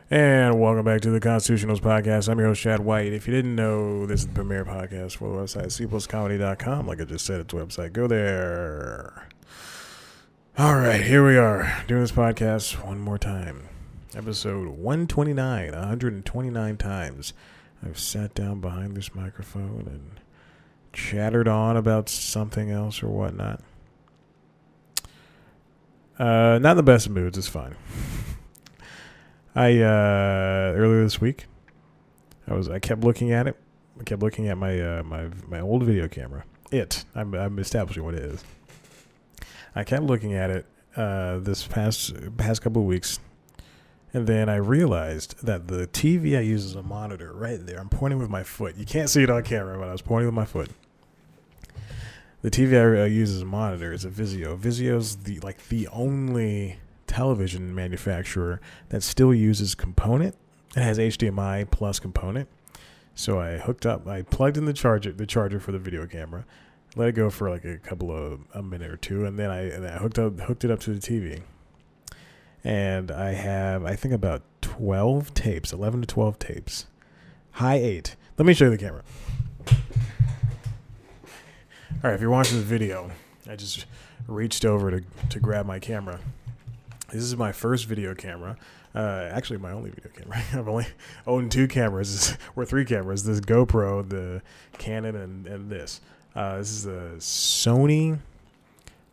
And welcome back to the Constitutionals Podcast. I'm your host, Chad White. If you didn't know, this is the premier podcast for the website, cpluscomedy.com. Like I just said, it's a website. Go there. All right, here we are, doing this podcast one more time. Episode 129, 129 times. I've sat down behind this microphone and chattered on about something else or whatnot. Not in the best of moods, it's fine. Earlier this week, I kept looking at it. I kept looking at my my old video camera. I'm establishing what it is. I kept looking at it this past couple of weeks, and then I realized that the TV I use as a monitor right there. I'm pointing with my foot. You can't see it on camera, but I was pointing with my foot. The TV I use as a monitor is a Vizio. Vizio's the only television manufacturer that still uses component. It has HDMI plus component. So I plugged in the charger for the video camera, let it go for like a minute or two, and then I hooked it up to the TV. And I have, I think, about 11 to 12 tapes. High 8. Let me show you the camera. All right, if you're watching the video, I just reached over to grab my camera. This is my first video camera. Actually, my only video camera. I've only owned 2 cameras, or 3 cameras. This GoPro, the Canon, and this. This is a Sony,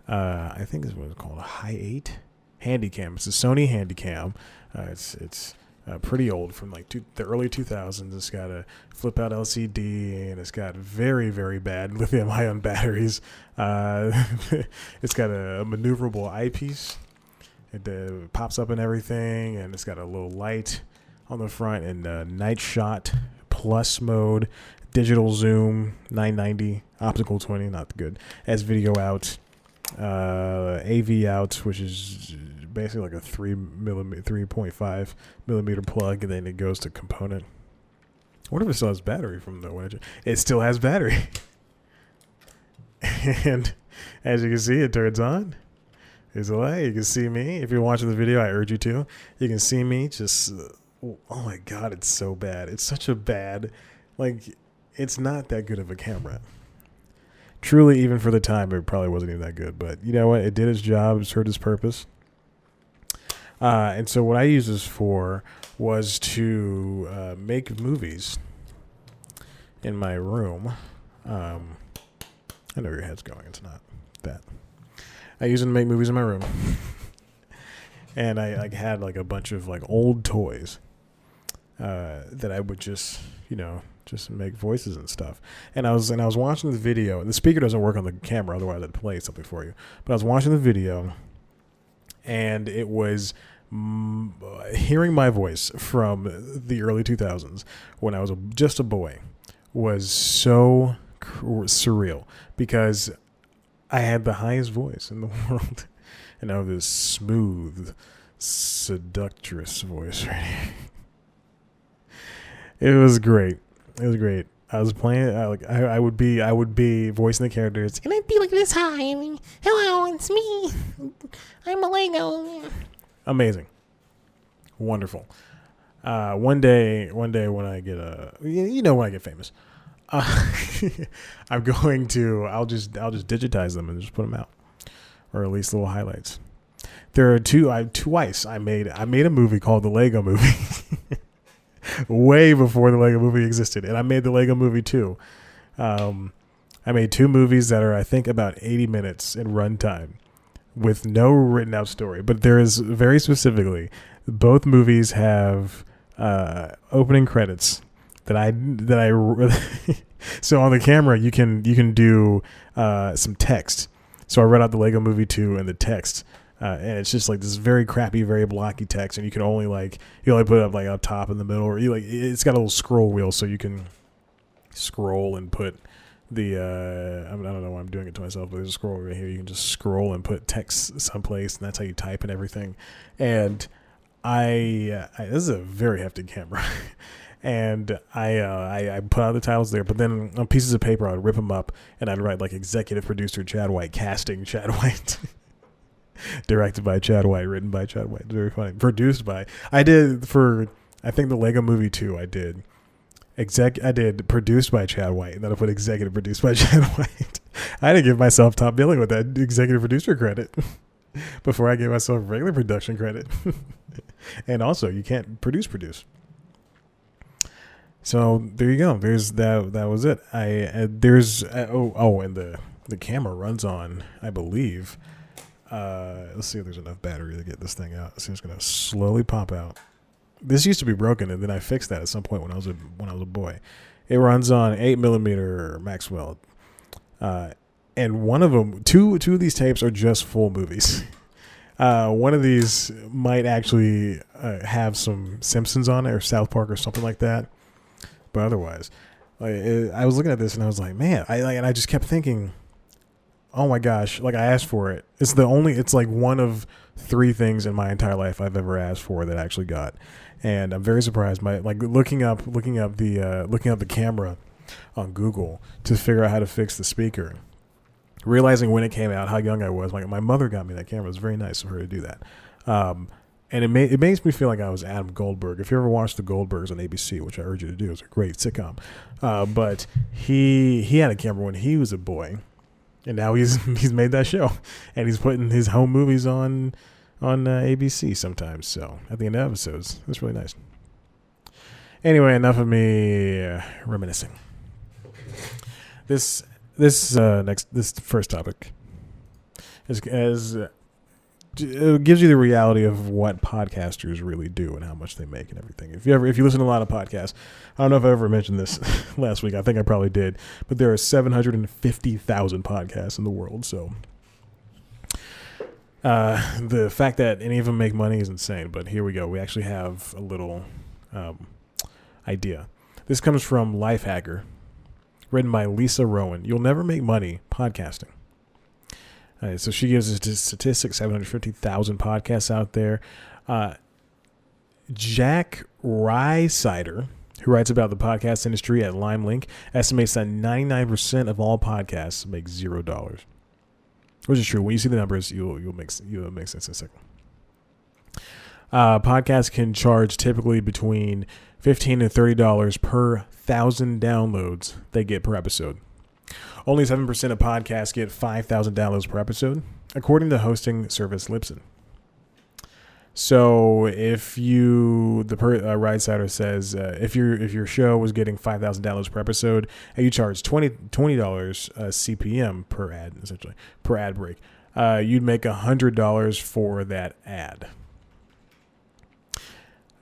I think this is what it's called, a High 8 Handycam. It's a Sony Handycam. It's pretty old, from like the early 2000s. It's got a flip-out LCD, and it's got very, very bad lithium-ion batteries. It's got a maneuverable eyepiece. It pops up and everything, and it's got a little light on the front, and night shot plus mode, digital zoom 990, optical 20, not good, as video out, AV out, which is basically like a 3.5 millimeter plug, and then it goes to component. I wonder if it still has battery from the one. It still has battery. And as you can see, it turns on. Is a light. You can see me. If you're watching the video, I urge you to. You can see me just, oh my God, it's so bad. It's such a bad, it's not that good of a camera. Truly, even for the time, it probably wasn't even that good. But you know what? It did its job. It served its purpose. And so what I used this for was to make movies in my room. I know your head's going. It's not that. I use it to make movies in my room. And I had a bunch of old toys that I would just make voices and stuff. And I was watching the video, and the speaker doesn't work on the camera, otherwise I'd play something for you. But I was watching the video, and it was hearing my voice from the early 2000s when I was just a boy was so surreal, because I had the highest voice in the world, and I have this smooth, seductress voice right here. It was great. It was great. I was playing. I would be voicing the characters, and I'd be like this. Hi, hello, it's me. I'm a Lego. Amazing, wonderful. One day when I get when I get famous. I'll just digitize them and just put them out, or at least little highlights. There are twice I made a movie called The Lego Movie way before the Lego Movie existed, and I made the Lego Movie 2. I made 2 movies that are, I think, about 80 minutes in runtime with no written out story, but there is, very specifically, both movies have opening credits that I so on the camera you can do some text. So I read out the Lego Movie 2 and the text, and it's just this very crappy, very blocky text, and you can only put it up up top in the middle, or it's got a little scroll wheel, so you can scroll and put the I don't know why I'm doing it to myself, but there's a scroll right here. You can just scroll and put text someplace, and that's how you type and everything. And I this is a very hefty camera. And I put out the titles there, but then on pieces of paper, I'd rip them up, and I'd write executive producer Chad White, casting Chad White, directed by Chad White, written by Chad White. Very funny. Produced by, I did for I think the Lego Movie 2 I did produced by Chad White, and then I put executive produced by Chad White. I had to give myself top billing with that executive producer credit before I gave myself regular production credit. And also, you can't produce. So there you go. There's that. That was it. And the camera runs on, I believe. Let's see if there's enough battery to get this thing out. So it's gonna slowly pop out. This used to be broken, and then I fixed that at some point when I was a boy. It runs on 8mm Maxwell, and one of them, two of these tapes are just full movies. One of these might actually have some Simpsons on it or South Park or something like that, but otherwise, I was looking at this and I was like, man, and I just kept thinking, oh my gosh, like I asked for it. It's like one of 3 things in my entire life I've ever asked for that I actually got. And I'm very surprised. Looking up the camera on Google to figure out how to fix the speaker, realizing when it came out how young I was. My mother got me that camera. It was very nice of her to do that. And it makes me feel like I was Adam Goldberg. If you ever watched The Goldbergs on ABC, which I urge you to do, it's a great sitcom. But he had a camera when he was a boy, and now he's made that show, and he's putting his home movies on ABC sometimes. So at the end of episodes, it's really nice. Anyway, enough of me reminiscing. This first topic it gives you the reality of what podcasters really do and how much they make and everything. If you listen to a lot of podcasts, I don't know if I ever mentioned this last week. I think I probably did, but there are 750,000 podcasts in the world. So the fact that any of them make money is insane. But here we go. We actually have a little idea. This comes from Lifehacker, written by Lisa Rowan. You'll never make money podcasting. So she gives us the statistics, 750,000 podcasts out there. Jack Rysider, who writes about the podcast industry at LimeLink, estimates that 99% of all podcasts make $0. Which is true. When you see the numbers, you'll make sense in a second. Podcasts can charge typically between $15 and $30 per 1,000 downloads they get per episode. Only 7% of podcasts get 5,000 downloads per episode, according to hosting service Libsyn. So if Ridesider says if your show was getting 5,000 downloads per episode and you charge $20 CPM per ad, essentially per ad break, you'd make $100 for that ad.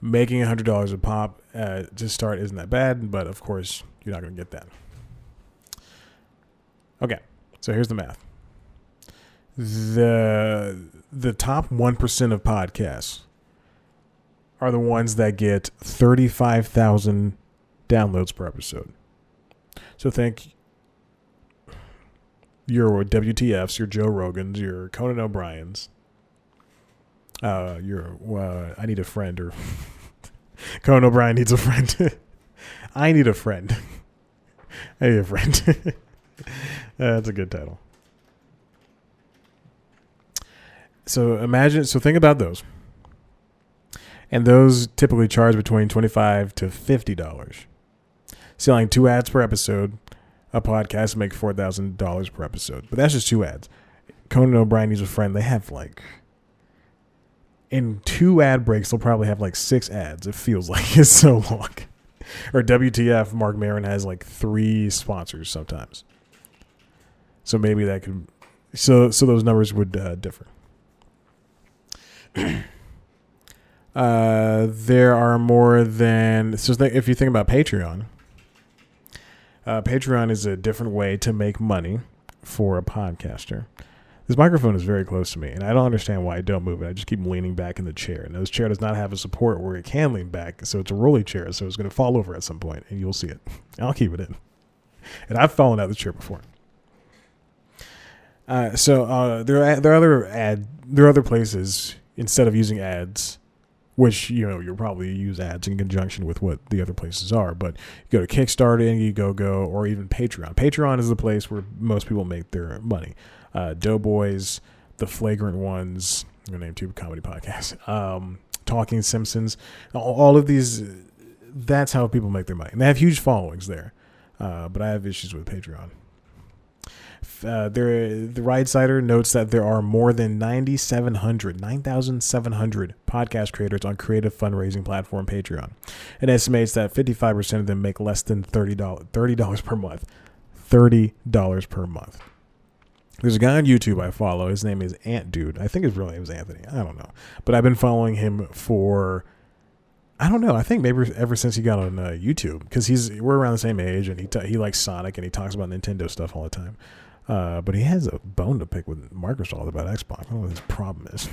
Making $100 a pop to start isn't that bad, but of course you're not going to get that. Okay, so here's the math. The top 1% of podcasts are the ones that get 35,000 downloads per episode. So think your WTFs, your Joe Rogans, your Conan O'Briens, your I need a friend, or Conan O'Brien needs a friend. I need a friend. I need a friend. That's a good title. So think about those. And those typically charge between $25 to $50. Selling 2 ads per episode, a podcast make $4,000 per episode. But that's just 2 ads. Conan O'Brien Needs a Friend, they have in 2 ad breaks, they'll probably have 6 ads. It feels like it's so long. Or WTF, Mark Maron has 3 sponsors sometimes. So maybe that could, so those numbers would differ. There are more than, if you think about Patreon, Patreon is a different way to make money for a podcaster. This microphone is very close to me, and I don't understand why I don't move it. I just keep leaning back in the chair, and this chair does not have a support where it can lean back, so it's a rolly chair, so it's going to fall over at some point, and you'll see it. I'll keep it in. And I've fallen out of the chair before. There are other places instead of using ads, which you'll probably use ads in conjunction with what the other places are. But you go to Kickstarter, Indiegogo, or even Patreon. Patreon is the place where most people make their money. Doughboys, The Flagrant Ones, I'm gonna name 2 comedy podcasts. Talking Simpsons, all of these. That's how people make their money, and they have huge followings there. But I have issues with Patreon. The Ride Sider notes that there are more than 9,700 podcast creators on creative fundraising platform Patreon. It estimates that 55% of them make less than $30 per month. $30 per month. There's a guy on YouTube I follow. His name is Ant Dude. I think his real name is Anthony. I don't know. But I've been following him for, I don't know. I think maybe ever since he got on YouTube, because we're around the same age, and he likes Sonic, and he talks about Nintendo stuff all the time. But he has a bone to pick with Microsoft about Xbox. I don't know what his problem is.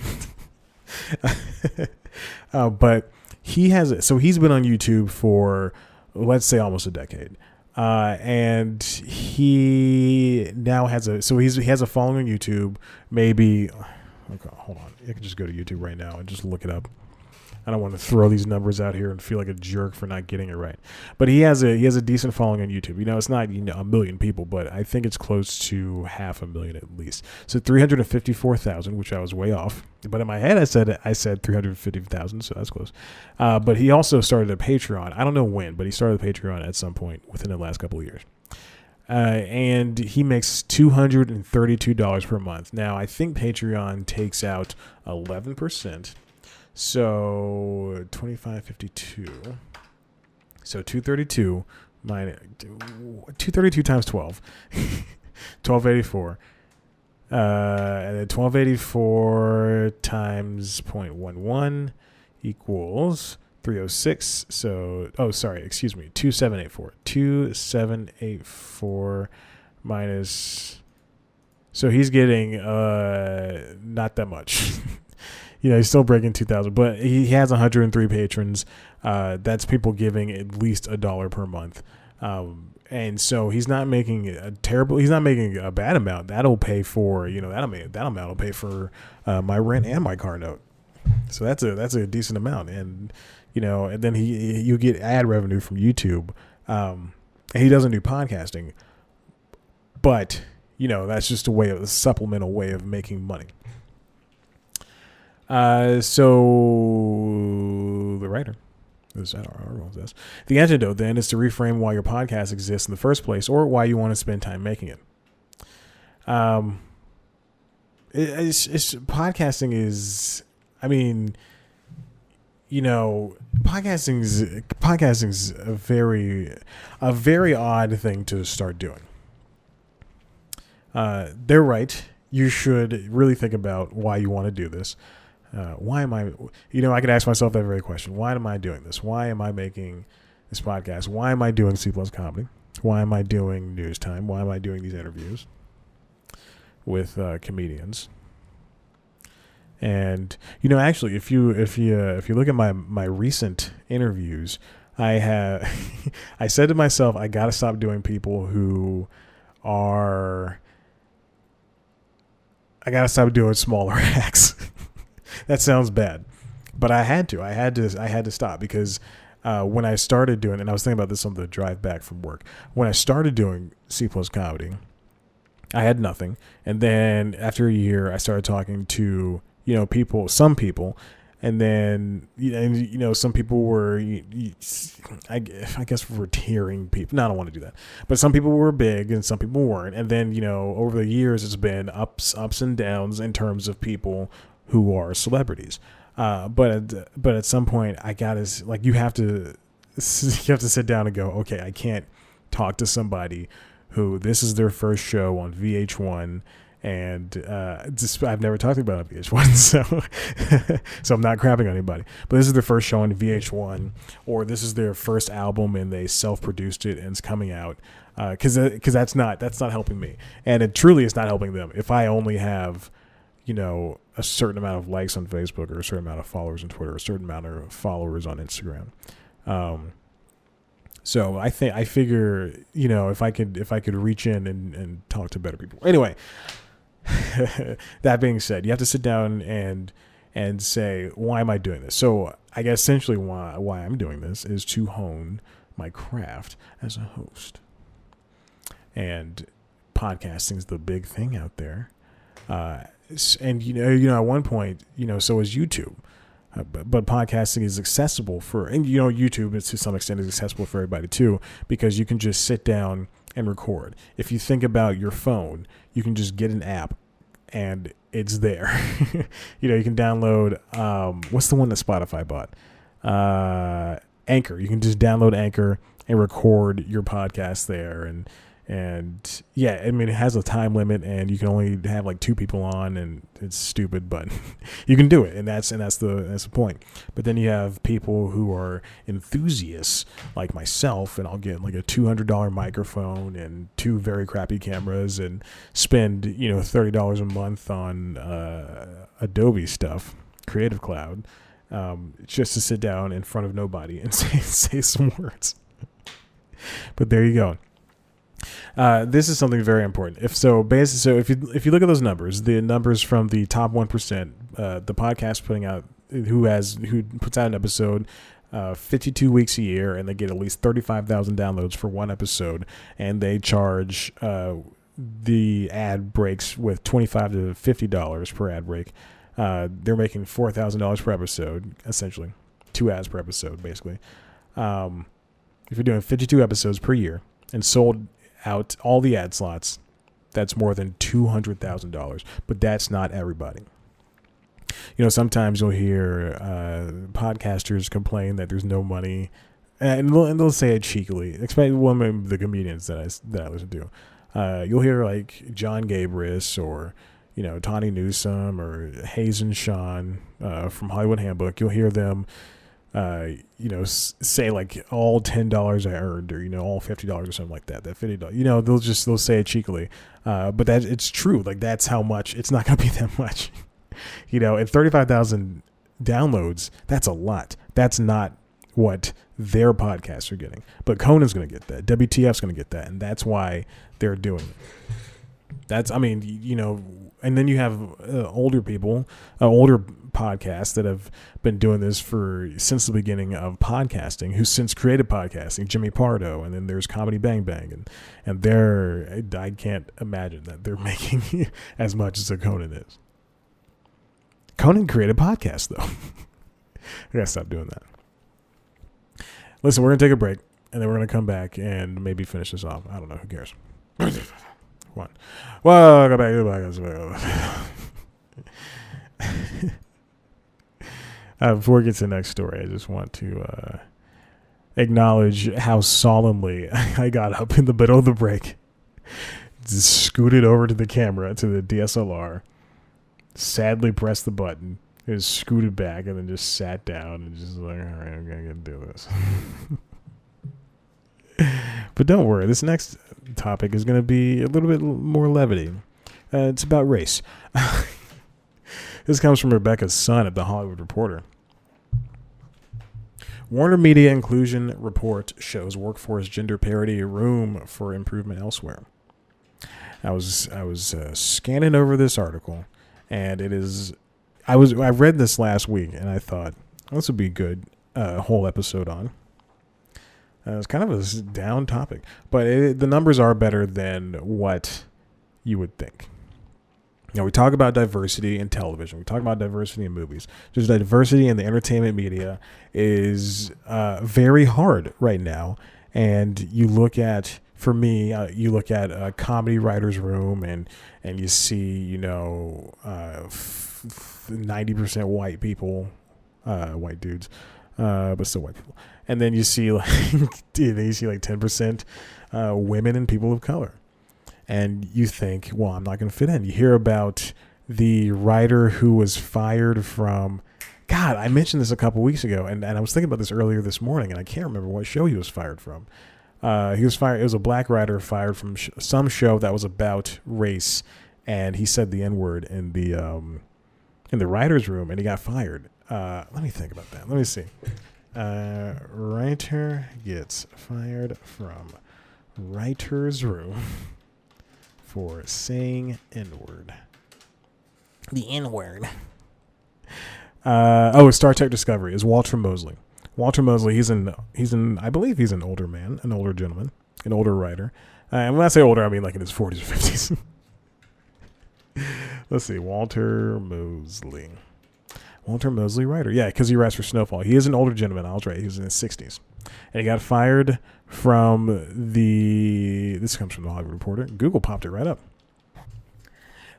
But he has it. So he's been on YouTube for, let's say, almost a decade. And he now has he has a following on YouTube. Maybe, okay, hold on. I can just go to YouTube right now and just look it up. I don't want to throw these numbers out here and feel like a jerk for not getting it right. But he has a decent following on YouTube. It's not a million people, but I think it's close to 500,000 at least. So 354,000, which I was way off. But in my head, I said 350,000, so that's close. But he also started a Patreon. I don't know when, but he started a Patreon at some point within the last couple of years. And he makes $232 per month. Now, I think Patreon takes out 11%. So 2552. So 232 minus 232 times 12. 1284. And then 1284 times 0.11 equals 306. So, 2784. 2784 minus. So he's getting not that much. He's still breaking 2,000, but he has 103 patrons. That's people giving at least $1 per month. And so he's not making he's not making a bad amount. That'll pay for, that amount will pay for my rent and my car note. So that's a decent amount. And, and then you get ad revenue from YouTube. And he doesn't do podcasting, but, that's just a supplemental way of making money. So the writer, the antidote then is to reframe why your podcast exists in the first place, or why you want to spend time making it. Podcasting is, podcasting's a very odd thing to start doing. They're right. You should really think about why you want to do this. Why am I, I could ask myself that very question. Why am I doing this? Why am I making this podcast? Why am I doing C+ Comedy? Why am I doing News Time? Why am I doing these interviews with comedians? And, actually, if you look at my recent interviews, I said to myself, I got to stop doing people who are, I got to stop doing smaller acts. That sounds bad, but I had to stop, because when I started doing, and I was thinking about this on the drive back from work, when I started doing C+ Comedy, I had nothing. And then after a year, I started talking to, some people, and then, some people were, I guess retiring people. No, I don't want to do that. But some people were big and some people weren't. And then, over the years, it's been ups and downs in terms of people who are celebrities. But at some point, you have to sit down and go, okay, I can't talk to somebody who this is their first show on VH1, and I've never talked about it on VH1, so I'm not crapping on anybody. But this is their first show on VH1, or this is their first album and they self-produced it and it's coming out. Because that's not helping me, and it truly is not helping them. If I only have a certain amount of likes on Facebook, or a certain amount of followers on Twitter, or a certain amount of followers on Instagram. So I figure, if I could reach in and talk to better people. Anyway, that being said, you have to sit down and say, why am I doing this? So I guess essentially why I'm doing this is to hone my craft as a host. And podcasting is the big thing out there. And at one point, so is YouTube. But podcasting is accessible and YouTube is to some extent is accessible for everybody too, because you can just sit down and record. If you think about your phone, you can just get an app and it's there. You can download, what's the one that Spotify bought? Anchor. You can just download Anchor and record your podcast there. And yeah, I mean, it has a time limit and you can only have like 2 people on, and it's stupid, but you can do it. And that's the point. But then you have people who are enthusiasts like myself, and I'll get like a $200 microphone and 2 very crappy cameras and spend, $30 a month on, Adobe stuff, Creative Cloud, just to sit down in front of nobody and say some words. But there you go. This is something very important. If you look at those numbers, the numbers from the top 1%, the podcast who puts out an episode 52 weeks a year, and they get at least 35,000 downloads for one episode, and they charge the ad breaks with $25 to $50 per ad break. They're making $4,000 per episode, essentially 2 ads per episode, basically. If you're doing 52 episodes per year and sold out all the ad slots, that's more than $200,000. But that's not everybody. Sometimes you'll hear podcasters complain that there's no money, and they'll say it cheekily. Especially one of the comedians that I listen to. You'll hear like John Gabris or Tawny Newsome or Hayes and Sean from Hollywood Handbook. You'll hear them say like all $10 I earned, or all $50 or something like that. That $50, they'll say it cheekily, but that it's true. Like, that's how much. It's not gonna be that much, and 35,000 downloads. That's a lot. That's not what their podcasts are getting. But Conan's gonna get that. WTF's gonna get that, and that's why they're doing it. And then you have older people, older podcasts that have been doing this since the beginning of podcasting, who since created podcasting, Jimmy Pardo, and then there's Comedy Bang Bang, and I can't imagine that they're making as much as a Conan is. Conan created podcasts, though. I gotta stop doing that. Listen, we're gonna take a break, and then we're gonna come back and maybe finish this off. I don't know. Who cares? One. Well, go back. Before we get to the next story, I just want to acknowledge how solemnly I got up in the middle of the break, just scooted over to the camera, to the DSLR, sadly pressed the button, and scooted back, and then just sat down and just like, all right, I'm going to do this. But don't worry, this next topic is going to be a little bit more levity. It's about race. This comes from Rebecca's son at The Hollywood Reporter. WARNERMEDIA inclusion report shows workforce gender parity, room for improvement elsewhere. I was scanning over this article, and I read this last week, and I thought this would be a good whole episode on. It's kind of a down topic, but the numbers are better than what you would think. We talk about diversity in television. We talk about diversity in movies. Just diversity in the entertainment media is very hard right now. And you look at, for me, you look at a comedy writer's room, and you see, 90% white people, white dudes, but still white people. And then you see like 10% women and people of color. And you think, well, I'm not going to fit in. You hear about the writer who was fired from, God, I mentioned this a couple weeks ago, and I was thinking about this earlier this morning, and I can't remember what show he was fired from. He was fired. It was a black writer fired from some show that was about race, and he said the N-word in the writer's room, and he got fired. Let me think about that. Let me see. Writer gets fired from writer's room for saying N-word. The N-word. Star Trek Discovery is Walter Mosley. Walter Mosley, he's I believe he's an older man, an older gentleman, an older writer. And when I say older, I mean like in his 40s or 50s. Let's see, Walter Mosley. Walter Mosley, writer. Yeah, because he writes for Snowfall. He is an older gentleman. I was right. He was in his 60s. And he got fired from this comes from the Hollywood Reporter. Google popped it right up.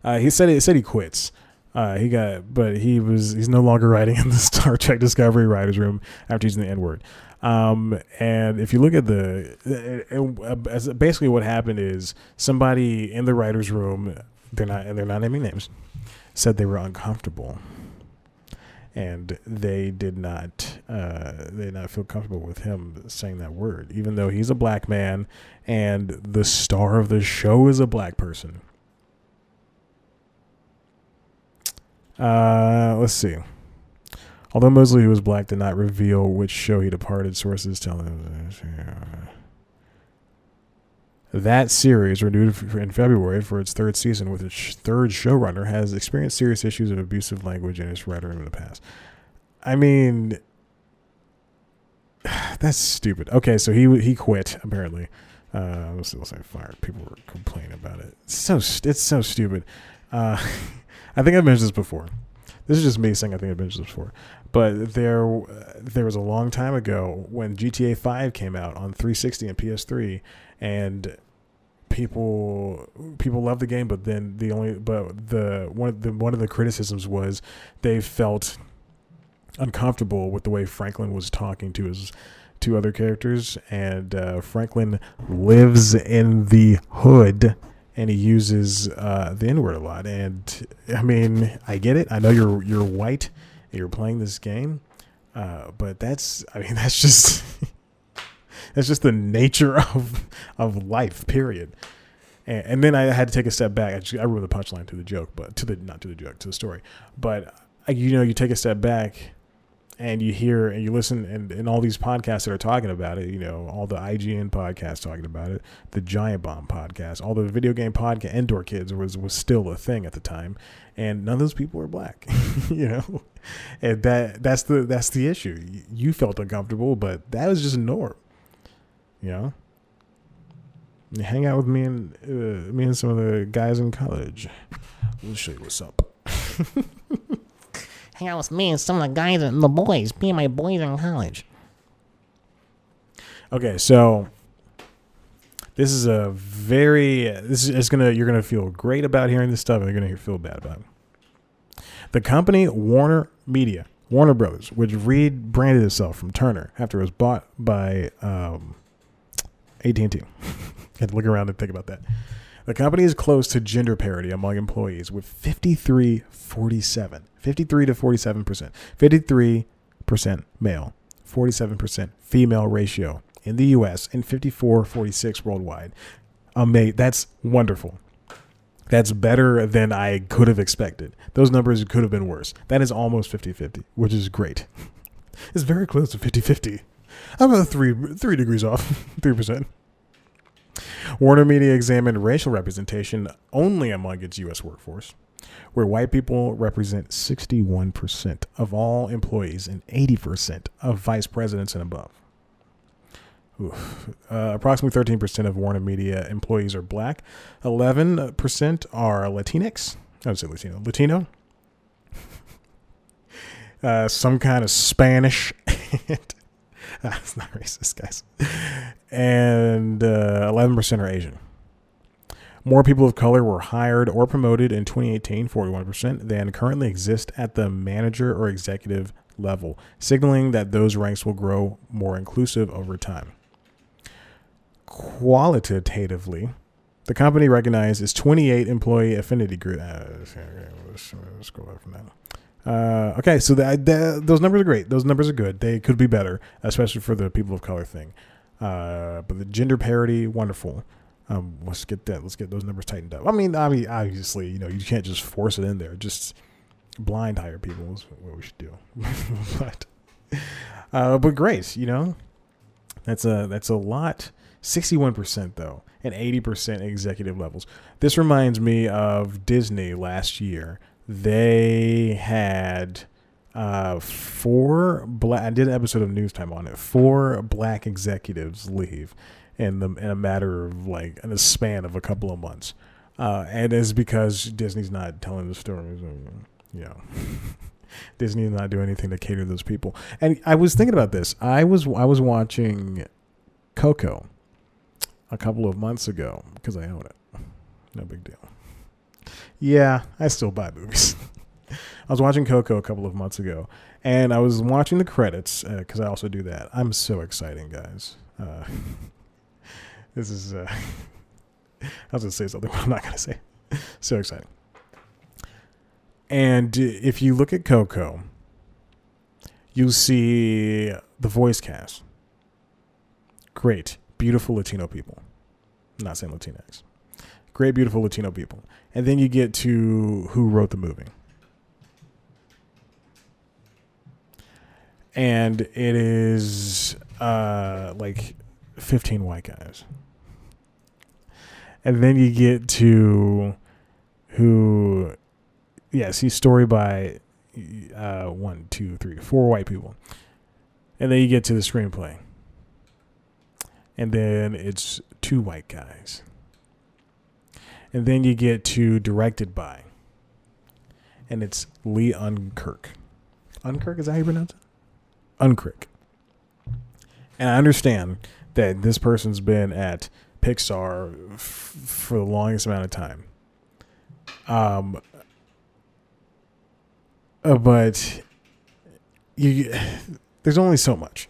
He said he quits. He's no longer writing in the Star Trek Discovery writers' room after using the N-word. And if you look at basically what happened is somebody in the writers' room, they're not naming names, said they were uncomfortable, and they did not feel comfortable with him saying that word, even though he's a black man and the star of the show is a black person. Let's see. Although Mosley, who was black, did not reveal which show he departed, sources tell him that series, renewed in February for its third season with its third showrunner, has experienced serious issues of abusive language in its writer in the past. I mean, that's stupid. Okay, so he quit, apparently. Let's say fired. People were complaining about it. It's so stupid. I think I've mentioned this before. This is just me saying I think I've mentioned this before. But there was a long time ago when GTA 5 came out on 360 and PS3, and people loved the game, but then one of the criticisms was they felt uncomfortable with the way Franklin was talking to his two other characters, and Franklin lives in the hood. And he uses the N-word a lot. And I mean, I get it. I know you're white and you're playing this game, but that's just that's just the nature of life. Period. And then I had to take a step back. I ruined the punchline to the joke, but to the story. But you take a step back. And you hear and you listen, and all these podcasts that are talking about it, all the IGN podcasts talking about it, the Giant Bomb podcast, all the video game podcast, Indoor Kids was still a thing at the time, and none of those people were black, and that's the issue. You felt uncomfortable, but that was just a norm, You hang out with me and some of the guys in college. We'll show you what's up. Hang out with me and some of the guys and the boys. Me and my boys in college. Okay, so you're gonna feel great about hearing this stuff, and you're gonna feel bad about it. The company Warner Brothers, which rebranded itself from Turner after it was bought by AT&T. Had to look around and think about that. The company is close to gender parity among employees with 53 to 47%. 53% male, 47% female ratio in the U.S. and 54-46 worldwide. That's wonderful. That's better than I could have expected. Those numbers could have been worse. That is almost 50-50, which is great. It's very close to 50-50. I'm about 3 degrees off, 3%. Warner Media examined racial representation only among its U.S. workforce, where white people represent 61% of all employees and 80% of vice presidents and above. Approximately 13% of Warner Media employees are black. 11% are Latinx. I would say Latino. Some kind of Spanish. That's not racist, guys. And 11% are Asian. More people of color were hired or promoted in 2018, 41%, than currently exist at the manager or executive level, signaling that those ranks will grow more inclusive over time. Qualitatively, the company recognized its 28 employee affinity group. Let's go back from that. Okay, so those numbers are great. Those numbers are good. They could be better, especially for the people of color thing. But the gender parity, wonderful. Let's get those numbers tightened up. I mean, obviously, you can't just force it in there. Just blind hire people is what we should do. but great, that's a lot. 61% though, and 80% executive levels. This reminds me of Disney last year. They had 4 black. I did an episode of News Time on it. 4 black executives leave in a matter of in a span of a couple of months, and it's because Disney's not telling the stories. Disney is not doing anything to cater to those people. And I was thinking about this. I was watching Coco a couple of months ago because I own it. No big deal. Yeah, I still buy movies. I was watching Coco a couple of months ago, and I was watching the credits because I also do that. I'm so exciting, guys. This is. I was going to say something, but I'm not going to say. So exciting. And if you look at Coco, you'll see the voice cast. Great, beautiful Latino people. I'm not saying Latinx. Great, beautiful Latino people. And then you get to who wrote the movie. And it is like 15 white guys. And then you get to who, see, story by 1, 2, 3, 4 white people. And then you get to the screenplay. And then it's 2 white guys. And then you get to directed by. And it's Lee Unkrich. Unkrich, is that how you pronounce it? Unkrich. And I understand that this person's been at Pixar for the longest amount of time. But there's only so much.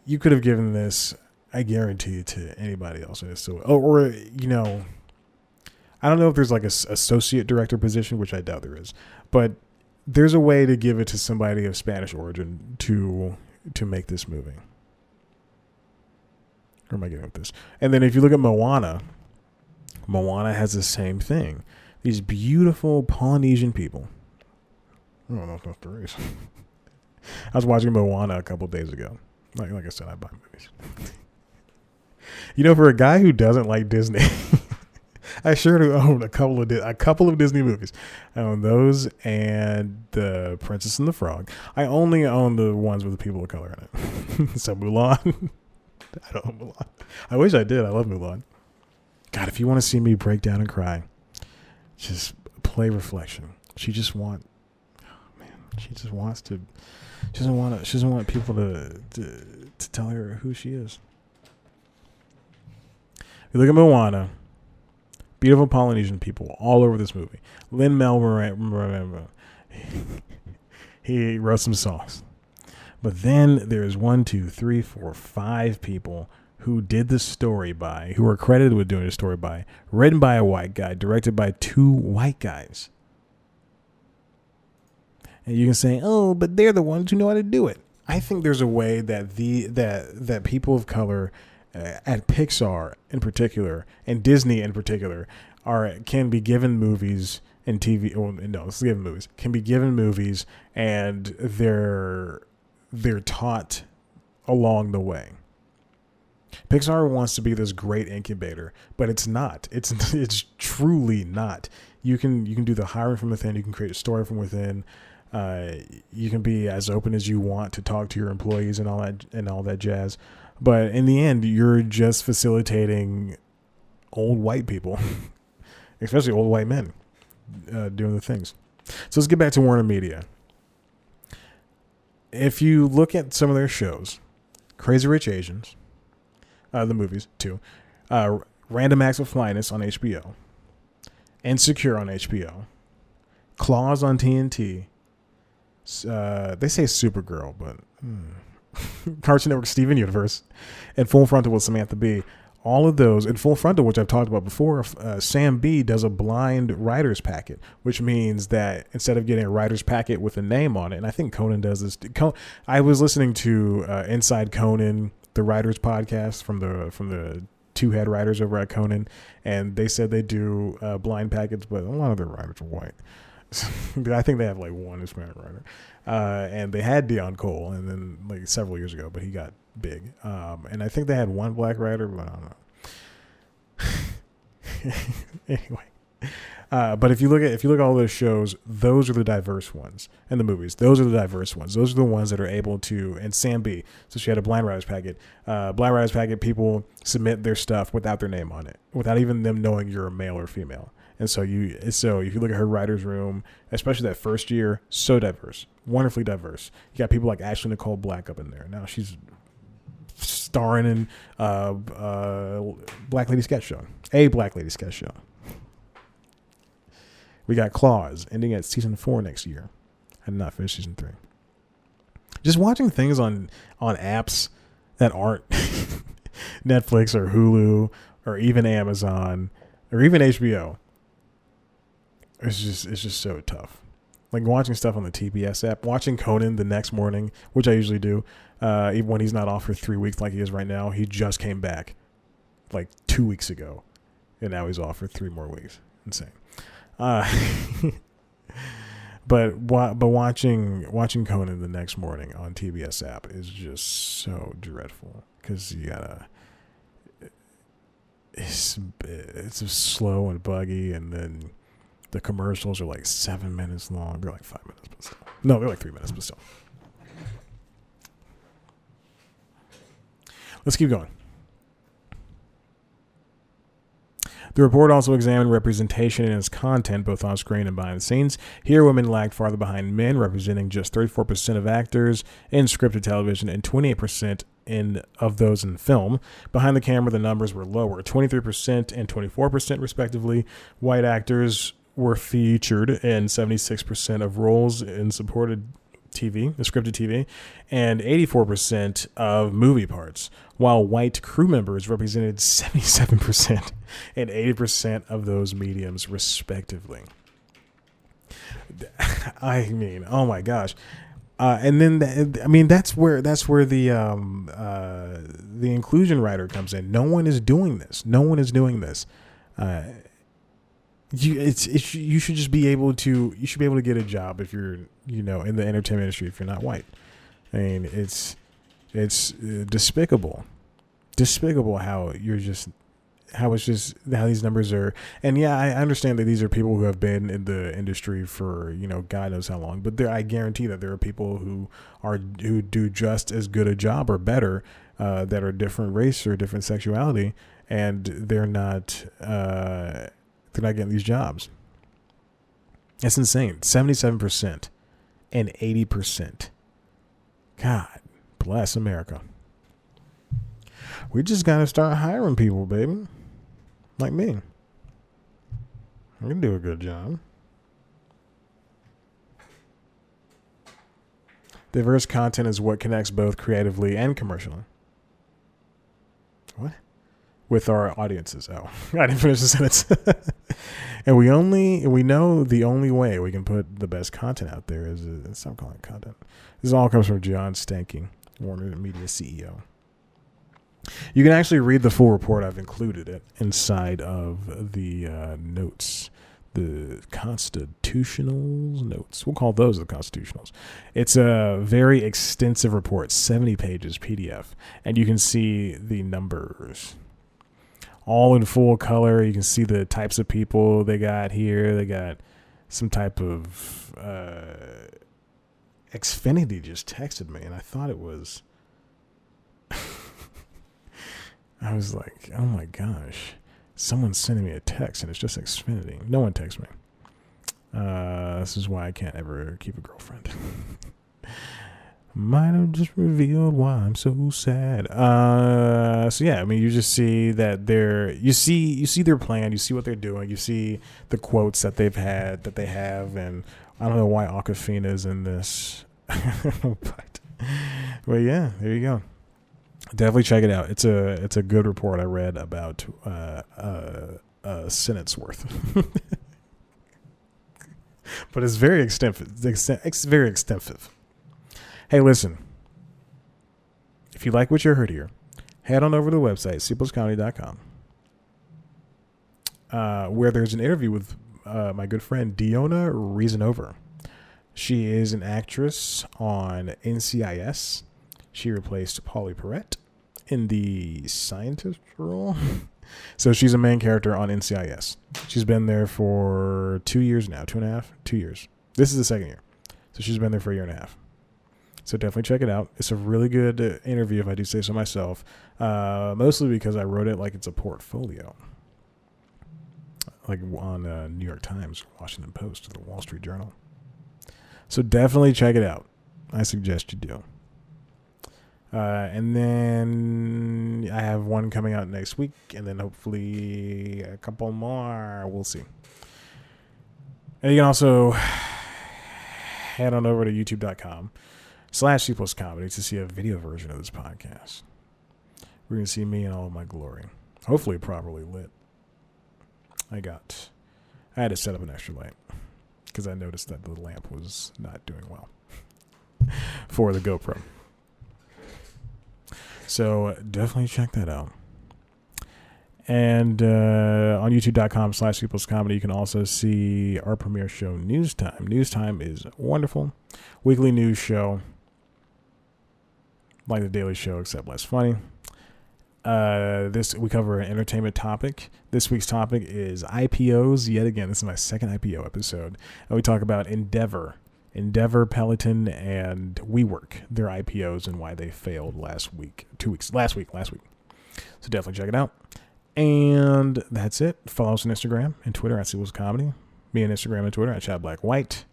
You could have given this, I guarantee, to anybody else, and it's still, or I don't know if there's like a associate director position, which I doubt there is, but there's a way to give it to somebody of Spanish origin to make this movie. Where am I getting with this? And then if you look at Moana has the same thing. These beautiful Polynesian people. I don't know if that's the race. I was watching Moana a couple days ago. Like I said, I buy movies. For a guy who doesn't like Disney, I sure do own a couple of Disney movies. I own those and The Princess and the Frog. I only own the ones with the people of color in it. So Mulan. I don't own Mulan. I wish I did. I love Mulan. God, if you want to see me break down and cry, just play Reflection. She just wants to. She doesn't want people to tell her who she is. You look at Moana. Beautiful Polynesian people all over this movie. Lin-Manuel, he wrote some songs. But then there's 1, 2, 3, 4, 5 people who did the story by, who are credited with doing the story by, written by a white guy, directed by 2 white guys. And you can say, oh, but they're the ones who know how to do it. I think there's a way that that people of color at Pixar in particular and Disney in particular can be given movies and TV. Well, no, let's give movies. Can be given movies and they're taught along the way. Pixar wants to be this great incubator, but it's not. It's truly not. You can do the hiring from within. You can create a story from within. You can be as open as you want to talk to your employees and all that jazz. But in the end, you're just facilitating old white people, especially old white men, doing the things. So let's get back to WarnerMedia. If you look at some of their shows, Crazy Rich Asians, the movies too, Random Acts of Flyness on HBO, Insecure on HBO, Claws on TNT, they say Supergirl, but Cartoon Network Steven Universe, and Full Frontal with Samantha Bee. All of those, and Full Frontal, which I've talked about before, Sam B does a blind writer's packet, which means that instead of getting a writer's packet with a name on it, and I think Conan does this. I was listening to Inside Conan, the writers podcast from the 2 head writers over at Conan, and they said they do blind packets, but a lot of their writers are white. I think they have like 1 Hispanic writer, and they had Dion Cole, and then like several years ago, but he got big. And I think they had 1 black writer, but I don't know. Anyway, but if you look at all those shows, those are the diverse ones, and the movies, those are the diverse ones. Those are the ones that are able to. And Sam B, so she had a blind writers packet. Blind writers packet, people submit their stuff without their name on it, without even them knowing you're a male or female. And so if you look at her writer's room, especially that first year, so diverse, wonderfully diverse. You got people like Ashley Nicole Black up in there. Now she's starring in Black Lady Sketch Show, a Black Lady Sketch Show. We got Claws ending at season 4 next year. I did not finish season 3. Just watching things on apps that aren't Netflix or Hulu or even Amazon or even HBO. It's just so tough. Like watching stuff on the TBS app, watching Conan the next morning, which I usually do, even when he's not off for 3 weeks like he is right now. He just came back like 2 weeks ago, and now he's off for 3 more weeks. Insane. But watching Conan the next morning on TBS app is just so dreadful because you gotta. It's slow and buggy, and then the commercials are like 7 minutes long. They're like 5 minutes, but still. No, they're like 3 minutes, but still. Let's keep going. The report also examined representation in its content, both on screen and behind the scenes. Here, women lagged farther behind men, representing just 34% of actors in scripted television and 28% of those in film. Behind the camera, the numbers were lower, 23% and 24% respectively. White actors were featured in 76% of roles in supported TV, scripted TV, and 84% of movie parts, while white crew members represented 77% and 80% of those mediums, respectively. I mean, oh my gosh. And then, that's where the inclusion writer comes in. No one is doing this. You should just be able to. You should be able to get a job if you're, in the entertainment industry if you're not white. I mean, it's despicable how these numbers are. And yeah, I understand that these are people who have been in the industry for God knows how long. But I guarantee that there are people who do just as good a job or better that are different race or different sexuality, and they're not getting these jobs. It's insane. 77% and 80%. God bless America. We just got to start hiring people, baby. Like me. I can do a good job. Diverse content is what connects both creatively and commercially. What? With our audiences. Oh, I didn't finish the sentence. And we know the only way we can put the best content out there is stop calling it content. This all comes from John Stankey, WARNERMEDIA CEO. You can actually read the full report. I've included it inside of the notes, the constitutionals notes. We'll call those the constitutionals. It's a very extensive report, 70 pages PDF, and you can see the numbers all in full color. You can see the types of people they got here. They got some type of Xfinity just texted me, and I thought it was. I was like, oh my gosh, someone's sending me a text, and it's just Xfinity. No one texts me. This is why I can't ever keep a girlfriend. Might have just revealed why I'm so sad. So yeah, I mean, you just see that you see their plan, you see what they're doing, you see the quotes that they have, and I don't know why Awkwafina's in this, but yeah, there you go. Definitely check it out. It's a good report I read about a sentence worth. But it's very extensive. It's very extensive. Hey, listen. If you like what you heard here, head on over to the website, cpluscomedy.com, where there's an interview with my good friend Diona Reasonova. She is an actress on NCIS. She replaced Polly Perrette in the scientist role. So she's a main character on NCIS. She's been there for 2 years now, 2.5, 2 years. This is the second year. So she's been there for 1.5 years. So definitely check it out. It's a really good interview, if I do say so myself. Mostly because I wrote it like it's a portfolio. like on New York Times, Washington Post, or the Wall Street Journal. So definitely check it out. I suggest you do. And then I have one coming out next week, and then hopefully a couple more. We'll see. And you can also head on over to youtube.com/C+Comedy to see a video version of this podcast. We're going to see me in all of my glory. Hopefully properly lit. I had to set up an extra light because I noticed that the lamp was not doing well for the GoPro. So definitely check that out. And on youtube.com/CompleXComedy, you can also see our premiere show, News Time. News Time is wonderful. Weekly news show. Like the Daily Show, except less funny. We cover an entertainment topic. This week's topic is IPOs. Yet again, this is my second IPO episode. And we talk about Endeavor, Peloton, and WeWork, their IPOs and why they failed last week. Last week. So definitely check it out. And that's it. Follow us on Instagram and Twitter at Sequels Comedy. Me on Instagram and Twitter at ChadBlackWhite.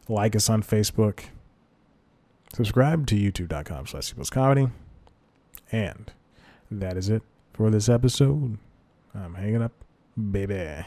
Like us on Facebook. Subscribe to youtube.com/SequelsComedy. And that is it for this episode. I'm hanging up, baby.